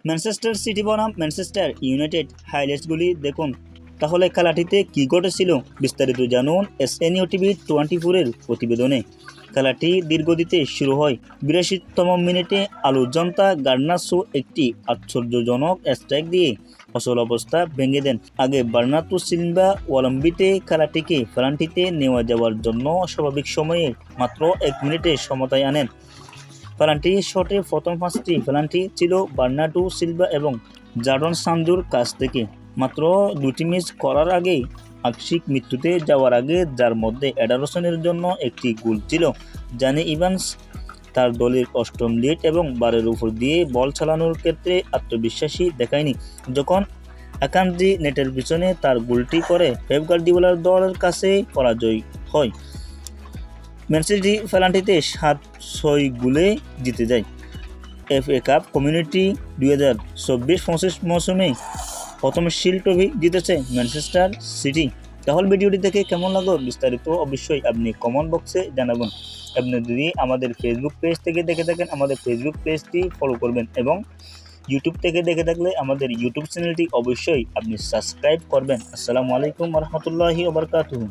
Manchester city বনাম Manchester United হাইলাইটসগুলি দেখুন। তাহলে খেলাটিতে কী ঘটেছিল বিস্তারিত জানুন SNU TV 24-এর প্রতিবেদনে। খেলাটি দীর্ঘগতিতে শুরু হয়। 82তম মিনিটে আলুজন্তা গার্নাচো একটি আশ্চর্যজনক স্ট্রাইক দিয়ে অচল অবস্থা ভেঙে দেন। আগে বার্নার্ডো সিলভা ওলম্বিতে খেলাটিকে পেনাল্টিতে নেওয়া যাওয়ার জন্য স্বাভাবিক সময়ে মাত্র 1 মিনিটে সমতায় আনেন। পেনাল্টি শটে প্রথম 5টি পেনাল্টি ছিল বার্নার্ডো সিলভা এবং জাডন সানজোর কাছ থেকে। মাত্র 2টি মিস করার আগেই আকস্মিক মৃত্যুতে যাওয়ার আগে, যার মধ্যে এডারসনের জন্য একটি গোল ছিল। জানি ইভান্স তার দলের অষ্টম লিড এবং বারের উপর দিয়ে বল চালানোর ক্ষেত্রে আত্মবিশ্বাসী দেখায়নি। যখন আকানজি নেটের পিছনে তার গোলটি করে পেপ গার্দিওলার দলের কাছে পরাজয় হয়। ম্যান সিটি পেনাল্টিতে 7-6 গোলে জিতে যায়। FA কাপ কমিউনিটি 2024-25 মৌসুমে প্রথম শিল্ড ট্রফি জিতেছে ম্যানচেস্টার সিটি। তাহলে ভিডিওটি দেখে কেমন লাগলো বিস্তারিত অবশ্যই আপনি কমেন্ট বক্সে জানাবেন। আপনি যদি আমাদের ফেসবুক পেজ থেকে দেখে থাকেন, আমাদের ফেসবুক পেজটি ফলো করবেন এবং ইউটিউব থেকে দেখে থাকলে আমাদের ইউটিউব চ্যানেলটি অবশ্যই আপনি সাবস্ক্রাইব করবেন। আসসালামু আলাইকুম ওয়া রাহমাতুল্লাহি ওয়া বারাকাতুহু।